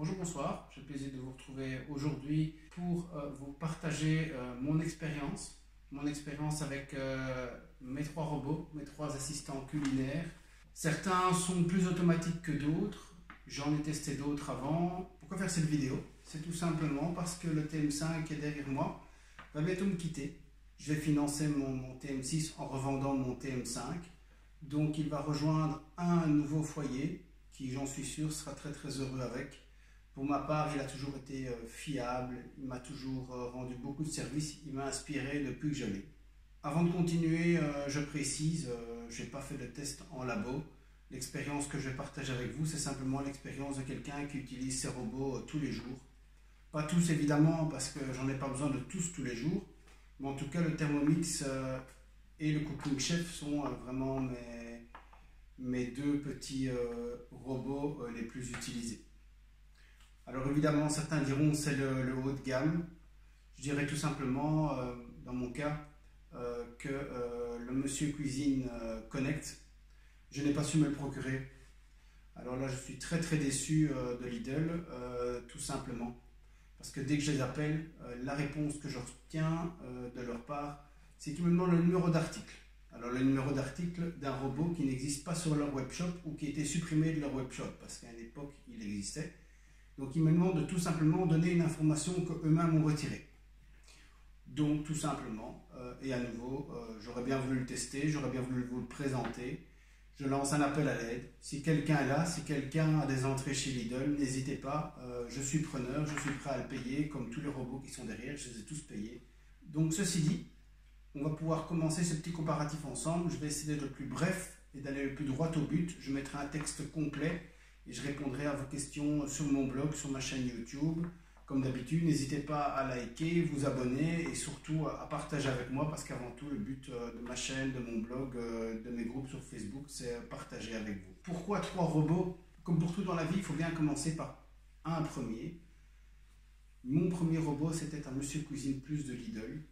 Bonjour, bonsoir, j'ai le plaisir de vous retrouver aujourd'hui pour vous partager mon expérience avec mes trois robots, mes trois assistants culinaires. Certains sont plus automatiques que d'autres, j'en ai testé d'autres avant. Pourquoi faire cette vidéo? C'est tout simplement parce que le TM5 qui est derrière moi va bientôt me quitter. Je vais financer mon TM6 en revendant mon TM5. Donc il va rejoindre un nouveau foyer qui, j'en suis sûr, sera très très heureux avec. Pour ma part, il a toujours été fiable, il m'a toujours rendu beaucoup de services, il m'a inspiré depuis que je l'ai. Avant de continuer, je précise, je n'ai pas fait de test en labo. L'expérience que je vais partager avec vous, c'est simplement l'expérience de quelqu'un qui utilise ces robots tous les jours. Pas tous évidemment, parce que j'en ai pas besoin de tous les jours, mais en tout cas le Thermomix et le Cooking Chef sont vraiment mes deux petits robots les plus utilisés. Alors évidemment, certains diront que c'est le haut de gamme. Je dirais tout simplement, dans mon cas, que le Monsieur Cuisine Connect, je n'ai pas su me le procurer. Alors là, je suis très très déçu de Lidl, tout simplement. Parce que dès que je les appelle, la réponse que je retiens de leur part, c'est qu'ils me demandent le numéro d'article. Alors le numéro d'article d'un robot qui n'existe pas sur leur webshop ou qui a été supprimé de leur webshop, parce qu'à une époque, il existait. Donc ils me demandent de tout simplement donner une information qu'eux-mêmes ont retirée. Donc tout simplement, et à nouveau, j'aurais bien voulu le tester, j'aurais bien voulu vous le présenter. Je lance un appel à l'aide. Si quelqu'un est là, si quelqu'un a des entrées chez Lidl, n'hésitez pas, je suis preneur, je suis prêt à le payer, comme tous les robots qui sont derrière, je les ai tous payés. Donc ceci dit, on va pouvoir commencer ce petit comparatif ensemble. Je vais essayer d'être le plus bref et d'aller le plus droit au but. Je mettrai un texte complet et je répondrai à vos questions sur mon blog, sur ma chaîne YouTube. Comme d'habitude, n'hésitez pas à liker, vous abonner et surtout à partager avec moi parce qu'avant tout, le but de ma chaîne, de mon blog, de mes groupes sur Facebook, c'est partager avec vous. Pourquoi trois robots? Comme pour tout dans la vie, il faut bien commencer par un premier. Mon premier robot, c'était un Monsieur Cuisine Plus de Lidl.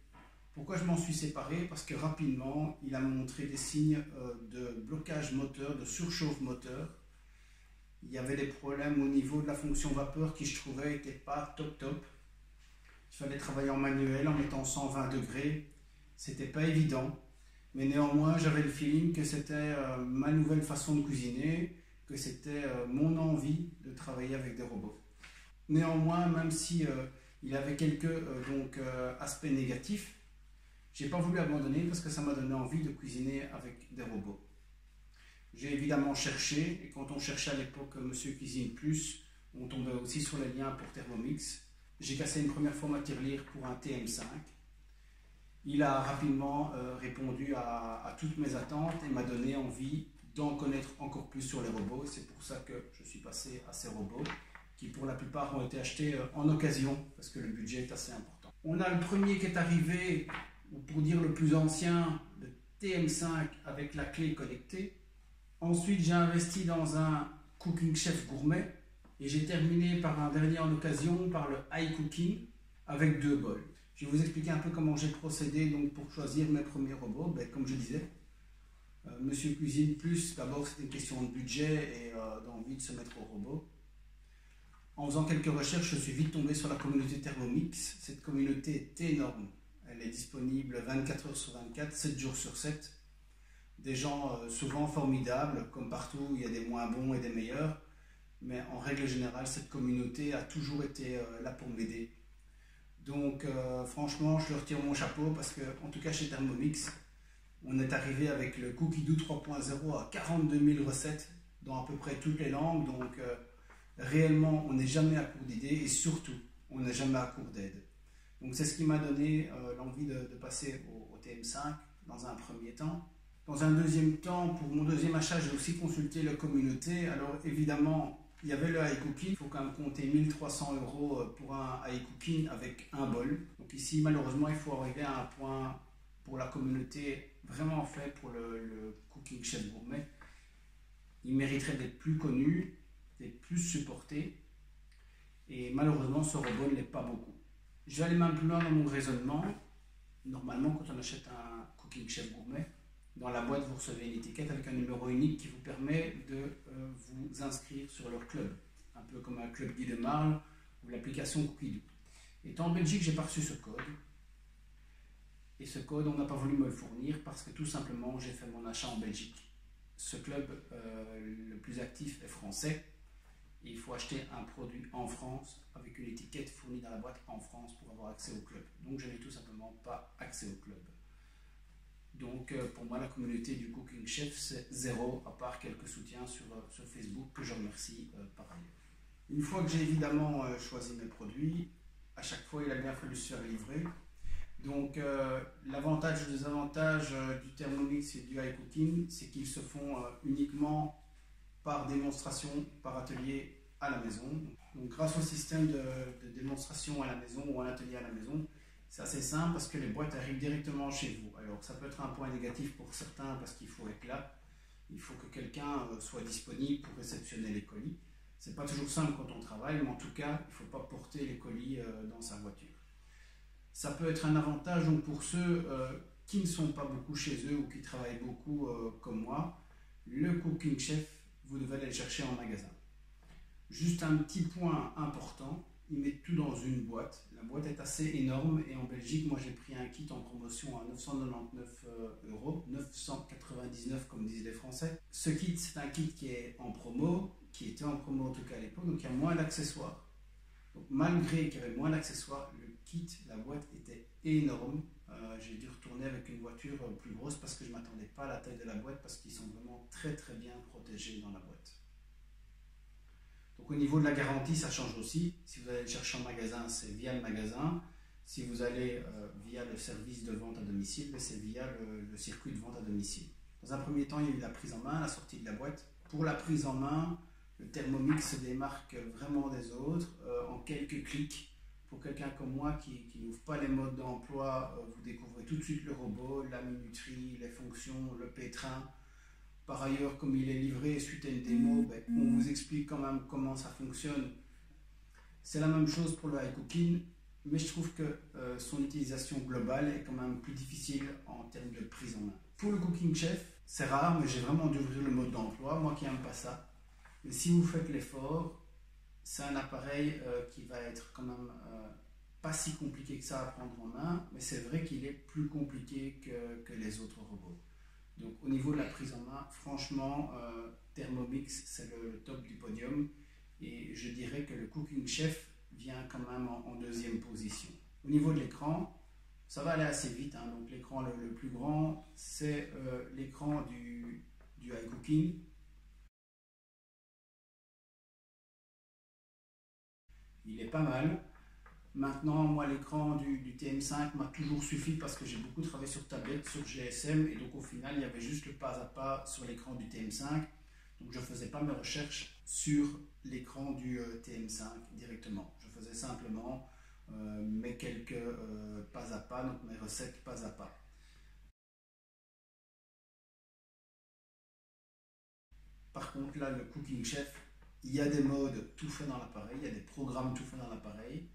Pourquoi je m'en suis séparé? Parce que rapidement, il a montré des signes de blocage moteur, de surchauffe moteur. Il y avait des problèmes au niveau de la fonction vapeur qui, je trouvais, n'était pas top. Il fallait travailler en manuel en mettant 120 degrés. C'était pas évident. Mais néanmoins, j'avais le feeling que c'était ma nouvelle façon de cuisiner, que c'était mon envie de travailler avec des robots. Néanmoins, même si il avait quelques aspects négatifs, j'ai pas voulu abandonner parce que ça m'a donné envie de cuisiner avec des robots. J'ai évidemment cherché, et quand on cherchait à l'époque Monsieur Cuisine Plus, on tombait aussi sur les liens pour Thermomix. J'ai cassé une première fois ma tirelire pour un TM5. Il a rapidement répondu à toutes mes attentes et m'a donné envie d'en connaître encore plus sur les robots. C'est pour ça que je suis passé à ces robots, qui pour la plupart ont été achetés en occasion, parce que le budget est assez important. On a le premier qui est arrivé, ou pour dire le plus ancien, le TM5 avec la clé connectée. Ensuite, j'ai investi dans un Cooking Chef gourmet et j'ai terminé par un dernier en occasion, par le iCooking avec 2 bols. Je vais vous expliquer un peu comment j'ai procédé donc, pour choisir mes premiers robots. Comme je disais, Monsieur Cuisine Plus, d'abord c'était une question de budget et d'envie de se mettre au robot. En faisant quelques recherches, je suis vite tombé sur la communauté Thermomix. Cette communauté est énorme. Elle est disponible 24 heures sur 24, 7 jours sur 7. Des gens souvent formidables, comme partout, il y a des moins bons et des meilleurs, mais en règle générale, cette communauté a toujours été là pour m'aider. Donc franchement, je leur tire mon chapeau parce que, en tout cas chez Thermomix, on est arrivé avec le Cookidoo 3.0 à 42 000 recettes dans à peu près toutes les langues, donc réellement, on n'est jamais à court d'idées et surtout, on n'est jamais à court d'aide. Donc c'est ce qui m'a donné l'envie de passer au TM5 dans un premier temps. Dans un deuxième temps, pour mon deuxième achat, j'ai aussi consulté la communauté. Alors évidemment, il y avait le iCooking. Il faut quand même compter 1 300 € pour un iCooking avec un bol. Donc ici, malheureusement, il faut arriver à un point pour la communauté vraiment fait pour le Cooking Chef Gourmet. Il mériterait d'être plus connu, d'être plus supporté. Et malheureusement, ce robot ne l'est pas beaucoup. Je vais aller même plus loin dans mon raisonnement. Normalement, quand on achète un Cooking Chef Gourmet, dans la boîte, vous recevez une étiquette avec un numéro unique qui vous permet de vous inscrire sur leur club. Un peu comme un Club Guy de Marle ou l'application Cookidoo. Étant en Belgique, j'ai pas reçu ce code. Et ce code, on n'a pas voulu me le fournir parce que tout simplement, j'ai fait mon achat en Belgique. Ce club, le plus actif, est français. Et il faut acheter un produit en France avec une étiquette fournie dans la boîte en France pour avoir accès au club. Donc je n'ai tout simplement pas accès au club. Donc pour moi, la communauté du Cooking Chef, c'est zéro, à part quelques soutiens sur Facebook que je remercie par ailleurs. Une fois que j'ai évidemment choisi mes produits, à chaque fois, il a bien fallu se faire livrer. Donc l'avantage ou désavantage du Thermomix et du iCooking, c'est qu'ils se font uniquement par démonstration, par atelier à la maison. Donc grâce au système de démonstration à la maison ou en atelier à la maison, c'est assez simple parce que les boîtes arrivent directement chez vous. Alors ça peut être un point négatif pour certains parce qu'il faut être là, il faut que quelqu'un soit disponible pour réceptionner les colis. C'est pas toujours simple quand on travaille, mais en tout cas, il ne faut pas porter les colis dans sa voiture. Ça peut être un avantage donc, pour ceux qui ne sont pas beaucoup chez eux ou qui travaillent beaucoup comme moi. Le Cooking Chef, vous devez aller le chercher en magasin. Juste un petit point important, ils mettent tout dans une boîte. La boîte est assez énorme et en Belgique, moi j'ai pris un kit en promotion à 999 €, 999 comme disent les Français. Ce kit, c'est un kit qui est en promo, qui était en promo en tout cas à l'époque, donc il y a moins d'accessoires. Donc malgré qu'il y avait moins d'accessoires, le kit, la boîte était énorme. J'ai dû retourner avec une voiture plus grosse parce que je ne m'attendais pas à la taille de la boîte parce qu'ils sont vraiment très très bien protégés dans la boîte. Donc au niveau de la garantie, ça change aussi. Si vous allez le chercher en magasin, c'est via le magasin. Si vous allez via le service de vente à domicile, c'est via le circuit de vente à domicile. Dans un premier temps, il y a eu la prise en main, la sortie de la boîte. Pour la prise en main, le Thermomix se démarque vraiment des autres en quelques clics. Pour quelqu'un comme moi qui n'ouvre pas les modes d'emploi, vous découvrez tout de suite le robot, la minuterie, les fonctions, le pétrin. Par ailleurs, comme il est livré suite à une démo, on vous explique quand même comment ça fonctionne. C'est la même chose pour le iCooking, mais je trouve que son utilisation globale est quand même plus difficile en termes de prise en main. Pour le Cooking Chef, c'est rare, mais j'ai vraiment dû ouvrir le mode d'emploi, moi qui n'aime pas ça. Mais si vous faites l'effort, c'est un appareil qui va être quand même pas si compliqué que ça à prendre en main, mais c'est vrai qu'il est plus compliqué que les autres robots. Donc au niveau de la prise en main, franchement, Thermomix, c'est le top du podium. Et je dirais que le Cooking Chef vient quand même en deuxième position. Au niveau de l'écran, ça va aller assez vite. Hein. Donc l'écran le plus grand, c'est l'écran du iCooking. Il est pas mal. Maintenant, moi, l'écran du TM5 m'a toujours suffi parce que j'ai beaucoup travaillé sur tablette, sur GSM, et donc au final, il y avait juste le pas à pas sur l'écran du TM5. Donc je ne faisais pas mes recherches sur l'écran du TM5 directement. Je faisais simplement mes quelques pas à pas, donc mes recettes pas à pas. Par contre, là, le Cooking Chef, il y a des modes tout fait dans l'appareil, il y a des programmes tout fait dans l'appareil.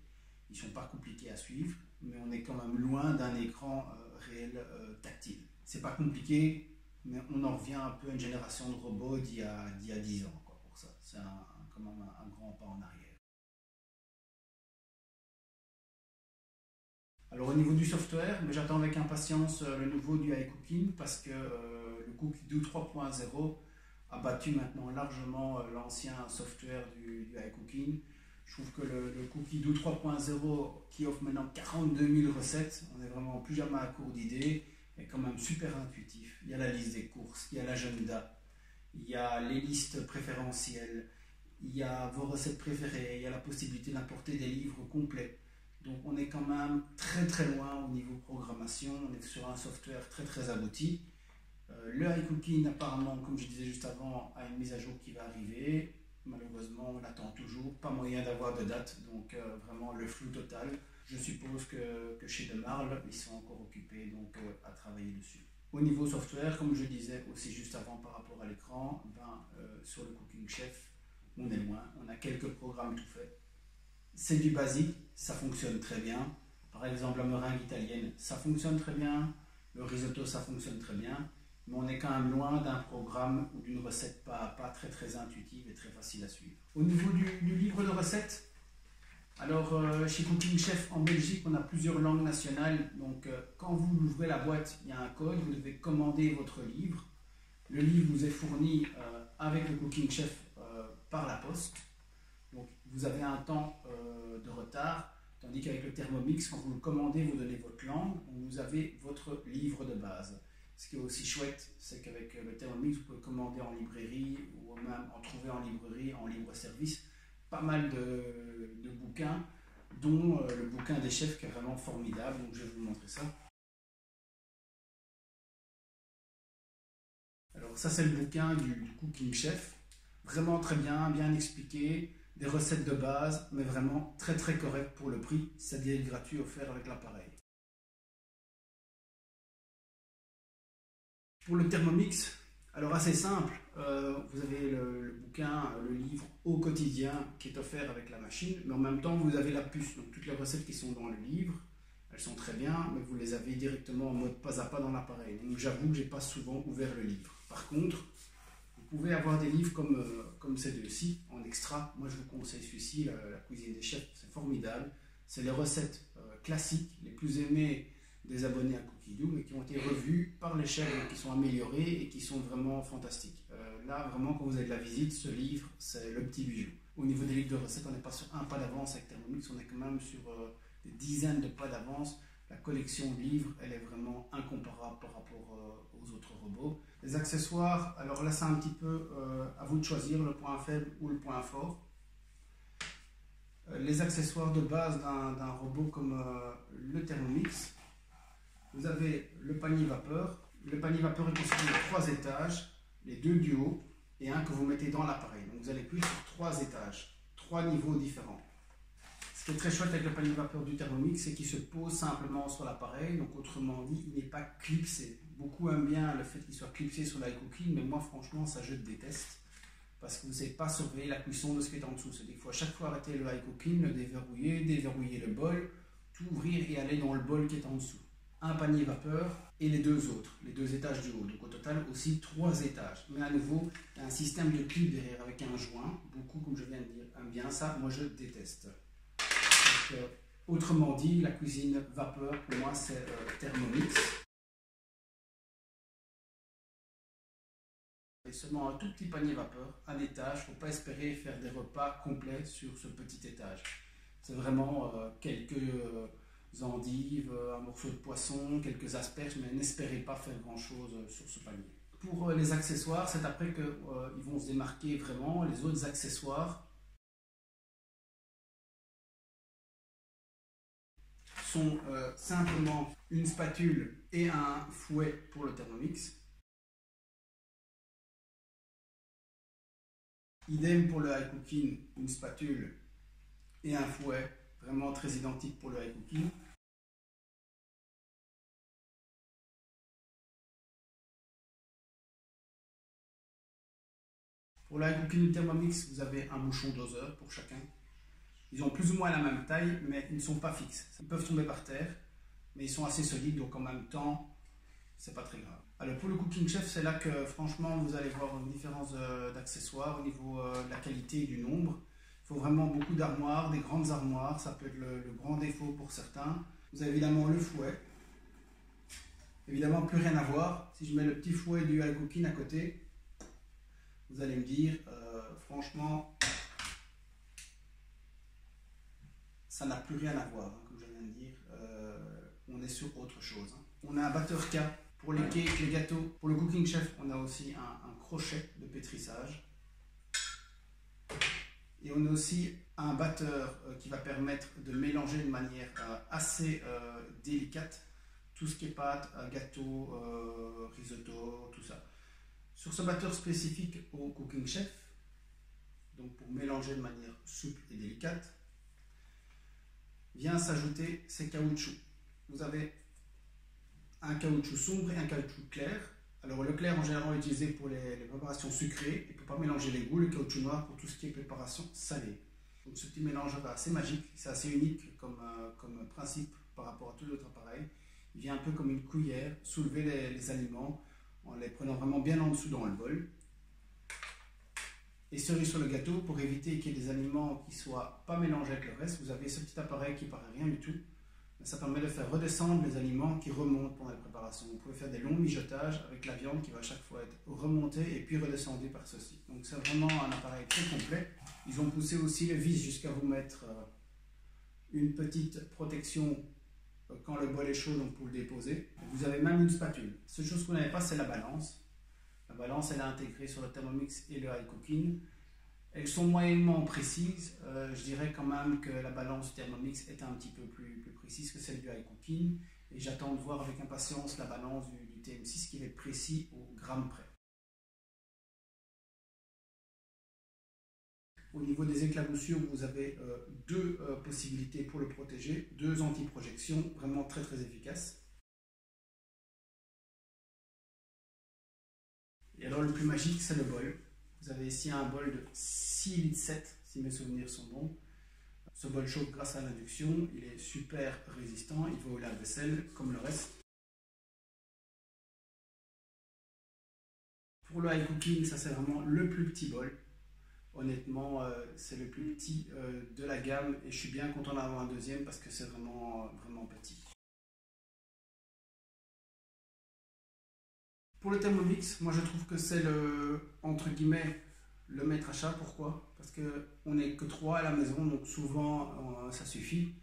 Ils ne sont pas compliqués à suivre, mais on est quand même loin d'un écran réel tactile. C'est pas compliqué, mais on en revient un peu à une génération de robots d'il y a 10 ans quoi, pour ça. C'est quand même un grand pas en arrière. Alors au niveau du software, j'attends avec impatience le nouveau du iCooking parce que le Cookidoo 3.0 a battu maintenant largement l'ancien software du iCooking. Je trouve que le Cookidoo 3.0 qui offre maintenant 42 000 recettes, on n'est vraiment plus jamais à court d'idées, est quand même super intuitif. Il y a la liste des courses, il y a l'agenda, il y a les listes préférentielles, il y a vos recettes préférées, il y a la possibilité d'importer des livres complets. Donc on est quand même très très loin au niveau programmation, on est sur un software très très abouti. Le iCooking apparemment, comme je disais juste avant, a une mise à jour qui va arriver. Malheureusement, on attend toujours, pas moyen d'avoir de date, donc vraiment le flou total. Je suppose que chez De Marle, ils sont encore occupés donc, à travailler dessus. Au niveau software, comme je disais aussi juste avant par rapport à l'écran, sur le Cooking Chef, on est loin, on a quelques programmes tout faits. C'est du basique, ça fonctionne très bien. Par exemple, la meringue italienne, ça fonctionne très bien. Le risotto, ça fonctionne très bien. mais on est quand même loin d'un programme ou d'une recette pas très très intuitive et très facile à suivre. Au niveau du livre de recettes, alors chez Cooking Chef en Belgique, on a plusieurs langues nationales, donc quand vous ouvrez la boîte, il y a un code, vous devez commander votre livre. Le livre vous est fourni avec le Cooking Chef par la poste, donc vous avez un temps de retard. Tandis qu'avec le Thermomix, quand vous le commandez, vous donnez votre langue, vous avez votre livre de base. Ce qui est aussi chouette, c'est qu'avec le Thermomix, vous pouvez commander en librairie ou même en trouver en librairie, en libre-service, pas mal de bouquins, dont le bouquin des chefs qui est vraiment formidable. Donc je vais vous montrer ça. Alors ça, c'est le bouquin du Cooking Chef. Vraiment très bien, bien expliqué. Des recettes de base, mais vraiment très très correct pour le prix. C'est gratuit offert avec l'appareil. Pour le Thermomix, alors assez simple, vous avez le bouquin, le livre au quotidien qui est offert avec la machine, mais en même temps vous avez la puce, donc toutes les recettes qui sont dans le livre, elles sont très bien, mais vous les avez directement en mode pas à pas dans l'appareil. Donc j'avoue que j'ai pas souvent ouvert le livre. Par contre, vous pouvez avoir des livres comme ces deux-ci, en extra. Moi, je vous conseille celui-ci, la cuisine des chefs, c'est formidable. C'est les recettes classiques, les plus aimées des abonnés à Cookidoo, mais qui ont été revues par les chefs, qui sont améliorées et qui sont vraiment fantastiques. Là, vraiment, quand vous avez de la visite, ce livre, c'est le petit bijou. Au niveau des livres de recettes, on n'est pas sur un pas d'avance avec Thermomix, on est quand même sur des dizaines de pas d'avance. La collection de livres, elle est vraiment incomparable par rapport aux autres robots. Les accessoires, alors là c'est un petit peu à vous de choisir le point faible ou le point fort. Les accessoires de base d'un robot comme le Thermomix, vous avez le panier vapeur. Le panier vapeur est constitué de 3 étages, les 2 du haut et un que vous mettez dans l'appareil. Donc vous allez plus sur 3 étages, 3 niveaux différents. Ce qui est très chouette avec le panier vapeur du Thermomix, c'est qu'il se pose simplement sur l'appareil, donc autrement dit, il n'est pas clipsé. Beaucoup aiment bien le fait qu'il soit clipsé sur l'iCooking, mais moi franchement, ça je déteste, parce que vous ne savez pas surveiller la cuisson de ce qui est en dessous. C'est-à-dire qu'il faut à chaque fois arrêter le iCooking, le déverrouiller, déverrouiller le bol, tout ouvrir et aller dans le bol qui est en dessous. Un panier vapeur et les 2 autres, les 2 étages du haut. Donc au total aussi 3 étages. Mais à nouveau, il y a un système de clip derrière avec un joint. Beaucoup, comme je viens de dire, aiment bien ça. Moi, je déteste. Donc, autrement dit, la cuisine vapeur, pour moi, c'est Thermomix. Et seulement un tout petit panier vapeur, un étage. Il ne faut pas espérer faire des repas complets sur ce petit étage. C'est vraiment quelques endives, un morceau de poisson, quelques asperges, mais n'espérez pas faire grand chose sur ce panier. Pour les accessoires, c'est après qu'ils vont se démarquer vraiment. Les autres accessoires sont simplement une spatule et un fouet pour le Thermomix. Idem pour le iCooking, une spatule et un fouet, vraiment très identique pour le iCooking. Pour l'iCooking Thermomix, vous avez un bouchon doseur pour chacun. Ils ont plus ou moins la même taille, mais ils ne sont pas fixes. Ils peuvent tomber par terre, mais ils sont assez solides, donc en même temps, c'est pas très grave. Alors pour le Cooking Chef, c'est là que franchement vous allez voir une différence d'accessoires au niveau de la qualité et du nombre. Il faut vraiment beaucoup d'armoires, des grandes armoires, ça peut être le grand défaut pour certains. Vous avez évidemment le fouet. Évidemment plus rien à voir. Si je mets le petit fouet du iCooking à côté, vous allez me dire franchement ça n'a plus rien à voir, hein, comme je viens de dire. On est sur autre chose. Hein. On a un batteur K. Pour les cakes, les gâteaux, pour le Cooking Chef, on a aussi un crochet de pétrissage. Et on a aussi un batteur qui va permettre de mélanger de manière assez délicate tout ce qui est pâte, gâteau, risotto, tout ça. Sur ce batteur spécifique au Cooking Chef, donc pour mélanger de manière souple et délicate, vient s'ajouter ces caoutchoucs. Vous avez un caoutchouc sombre et un caoutchouc clair. Alors le clair en général est utilisé pour les préparations sucrées et pour ne pas mélanger les goûts, le caoutchouc noir pour tout ce qui est préparation salée. Donc ce petit mélange assez magique, c'est assez unique comme principe par rapport à tous les autres appareils. Il vient un peu comme une cuillère soulever les aliments en les prenant vraiment bien en dessous dans le bol. Et cerise sur le gâteau, pour éviter qu'il y ait des aliments qui ne soient pas mélangés avec le reste, vous avez ce petit appareil qui paraît rien du tout. Mais ça permet de faire redescendre les aliments qui remontent pendant la préparation. Vous pouvez faire des longs mijotages avec la viande qui va à chaque fois être remontée et puis redescendue par ceci. Donc c'est vraiment un appareil très complet. Ils ont poussé aussi le vis jusqu'à vous mettre une petite protection quand le bol est chaud, donc pour le déposer. Vous avez même une spatule. La seule chose que vous n'avez pas, c'est la balance. La balance, elle est intégrée sur le Thermomix et le iCooking. Elles sont moyennement précises. Je dirais quand même que la balance du Thermomix est un petit peu plus précise que celle du iCooking. Et j'attends de voir avec impatience la balance du TM6 qui est précis au gramme près. Au niveau des éclaboussures, vous avez deux possibilités pour le protéger, deux anti-projections, vraiment très efficaces. Et alors le plus magique, c'est le bol. Vous avez ici un bol de 6,7 litres, si mes souvenirs sont bons. Ce bol chauffe grâce à l'induction, il est super résistant, il va au lave-vaisselle comme le reste. Pour le iCooking, ça c'est vraiment le plus petit bol. Honnêtement, c'est le plus petit de la gamme et je suis bien content d'avoir un deuxième parce que c'est vraiment petit. Pour le Thermomix, moi je trouve que c'est entre guillemets, le maître achat. Pourquoi? Parce qu'on n'est que 3 à la maison, donc souvent ça suffit.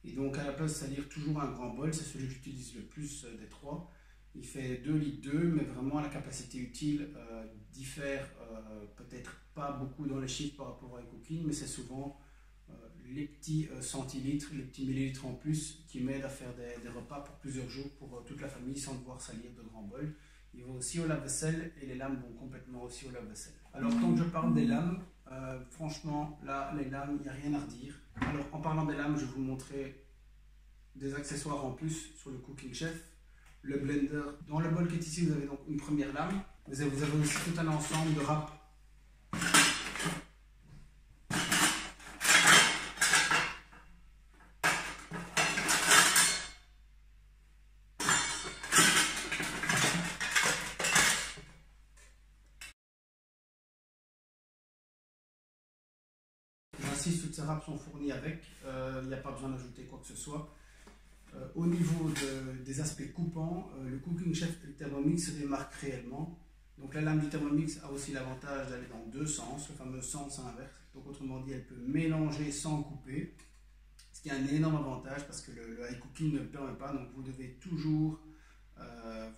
Et donc à la place, c'est-à-dire toujours un grand bol, c'est celui que j'utilise le plus des 3. Il fait 2,2 litres, mais vraiment la capacité utile diffère peut-être pas beaucoup dans les chiffres par rapport à iCooking, mais c'est souvent les petits centilitres, les petits millilitres en plus qui m'aident à faire des repas pour plusieurs jours pour toute la famille sans devoir salir de grands bols. Il va aussi au lave-vaisselle et les lames vont complètement aussi au lave-vaisselle. Alors tant que je parle des lames, franchement là les lames, il n'y a rien à redire. Alors en parlant des lames, je vais vous montrer des accessoires en plus sur le Cooking Chef. Le blender, dans le bol qui est ici, vous avez donc une première lame. Vous avez aussi tout un ensemble de râpes. Ainsi, toutes ces râpes sont fournies avec. Il n'y a pas besoin d'ajouter quoi que ce soit. Au niveau des aspects coupants, le Cooking Chef et le Thermomix se démarquent réellement. Donc la lame du Thermomix a aussi l'avantage d'aller dans deux sens, le fameux sens inverse. Donc autrement dit, elle peut mélanger sans couper, ce qui est un énorme avantage parce que le iCooking ne le permet pas. Donc vous devez toujours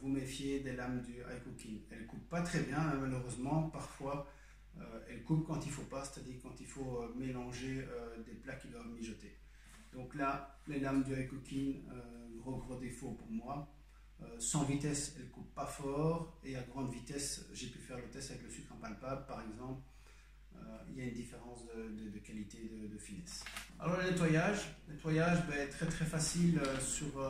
vous méfier des lames du iCooking. Elles ne coupent pas très bien, hein, malheureusement. Parfois, elles coupent quand il ne faut pas, c'est-à-dire quand il faut mélanger des plats qui doivent mijoter. Donc là, les lames du iCooking, gros défaut pour moi. Sans vitesse, elles ne coupent pas fort, et à grande vitesse, j'ai pu faire le test avec le sucre impalpable par exemple. Il y a une différence de qualité, de finesse. Alors le nettoyage très facile sur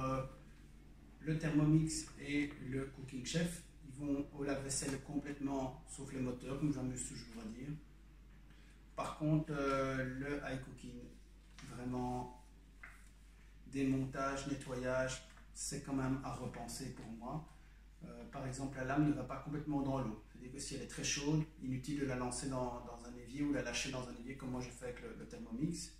le Thermomix et le Cooking Chef. Ils vont au lave-vaisselle complètement, sauf les moteurs, comme j'amuse toujours à dire. Par contre, le iCooking, vraiment démontage, nettoyage, c'est quand même à repenser pour moi. Par exemple, la lame ne va pas complètement dans l'eau. C'est-à-dire que si elle est très chaude, inutile de la lancer dans un évier ou la lâcher dans un évier comme moi je fais avec le Thermomix.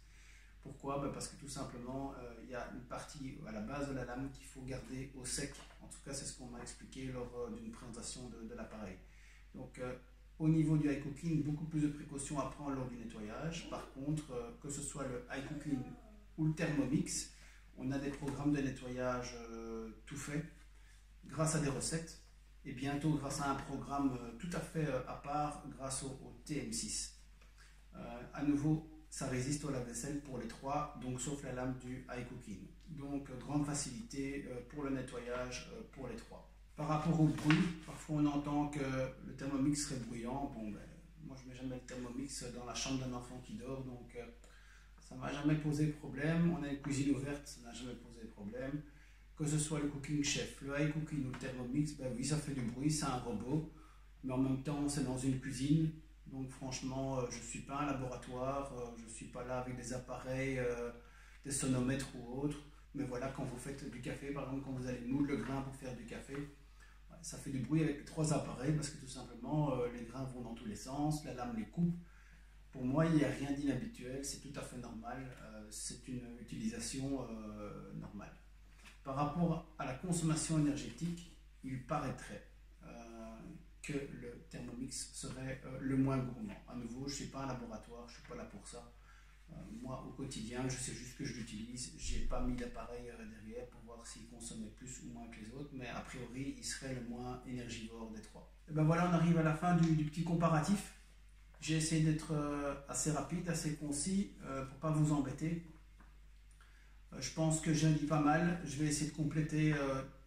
Pourquoi? Parce que tout simplement, il y a une partie à la base de la lame qu'il faut garder au sec. En tout cas, c'est ce qu'on m'a expliqué lors d'une présentation de l'appareil. Donc, au niveau du iCooking, beaucoup plus de précautions à prendre lors du nettoyage. Par contre, que ce soit le iCooking ou le Thermomix, on a des programmes de nettoyage tout fait grâce à des recettes et bientôt grâce à un programme tout à fait à part grâce au TM6. À nouveau, ça résiste au lave-vaisselle pour les 3, donc sauf la lame du iCooking. Donc grande facilité pour le nettoyage pour les 3. Par rapport au bruit, parfois on entend que le Thermomix serait bruyant. Bon, moi je ne mets jamais le Thermomix dans la chambre d'un enfant qui dort, donc ça ne m'a jamais posé problème. On a une cuisine ouverte, ça n'a jamais posé problème. Que ce soit le Cooking Chef, le iCooking ou le Thermomix, oui, ça fait du bruit, c'est un robot. Mais en même temps, c'est dans une cuisine. Donc franchement, je ne suis pas un laboratoire, je ne suis pas là avec des appareils, des sonomètres ou autres. Mais voilà, quand vous faites du café, par exemple, quand vous allez moudre le grain pour faire du café, ça fait du bruit avec les 3 appareils parce que tout simplement les grains vont dans tous les sens, la lame les coupe. Pour moi, il n'y a rien d'inhabituel, c'est tout à fait normal, c'est une utilisation normale. Par rapport à la consommation énergétique, il paraîtrait que le Thermomix serait le moins gourmand. À nouveau, je ne suis pas un laboratoire, je ne suis pas là pour ça. Moi, au quotidien, je sais juste que je l'utilise. Je n'ai pas mis d'appareil derrière pour voir s'il consommait plus ou moins que les autres, mais a priori, il serait le moins énergivore des 3. Et ben voilà, on arrive à la fin du petit comparatif. J'ai essayé d'être assez rapide, assez concis pour ne pas vous embêter. Je pense que j'ai dit pas mal. Je vais essayer de compléter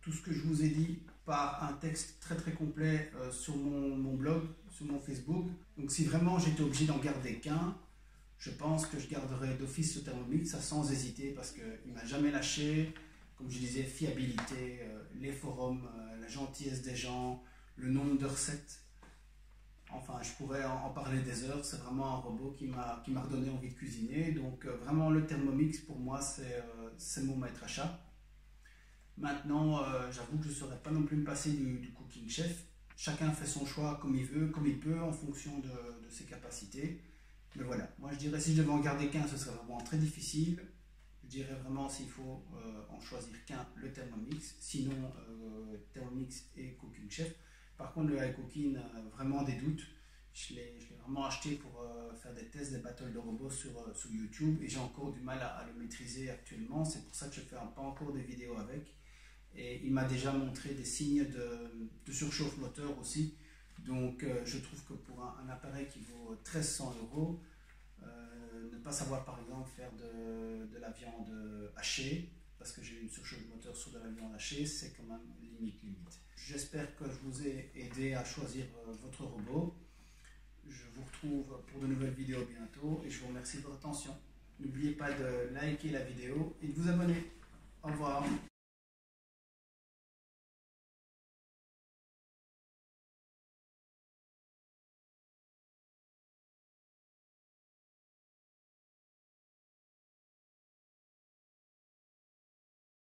tout ce que je vous ai dit par un texte très très complet sur mon blog, sur mon Facebook. Donc si vraiment j'étais obligé d'en garder qu'un, je pense que je garderai d'office ce Thermomix, ça sans hésiter, parce qu'il ne m'a jamais lâché. Comme je disais, fiabilité, les forums, la gentillesse des gens, le nombre de recettes. Enfin, je pourrais en parler des heures. C'est vraiment un robot qui m'a redonné envie de cuisiner. Donc vraiment, le Thermomix, pour moi, c'est mon maître à chat. Maintenant, j'avoue que je ne saurais pas non plus me passer du cooking chef. Chacun fait son choix comme il veut, comme il peut, en fonction de ses capacités. Mais voilà, moi je dirais, si je devais en garder qu'un, ce serait vraiment très difficile. Je dirais vraiment, s'il faut en choisir qu'un, le Thermomix. Sinon, Thermomix et Cooking Chef. Par contre, le iCooking, vraiment des doutes. Je l'ai vraiment acheté pour faire des tests, des battles de robots sur YouTube. Et j'ai encore du mal à le maîtriser actuellement. C'est pour ça que je ne fais pas encore des vidéos avec. Et il m'a déjà montré des signes de surchauffe moteur aussi. Donc je trouve que pour un appareil qui vaut 1 300 €, ne pas savoir par exemple faire de la viande hachée, parce que j'ai une surchauffe moteur sur de la viande hachée, c'est quand même limite. J'espère que je vous ai aidé à choisir votre robot. Je vous retrouve pour de nouvelles vidéos bientôt et je vous remercie de votre attention. N'oubliez pas de liker la vidéo et de vous abonner. Au revoir.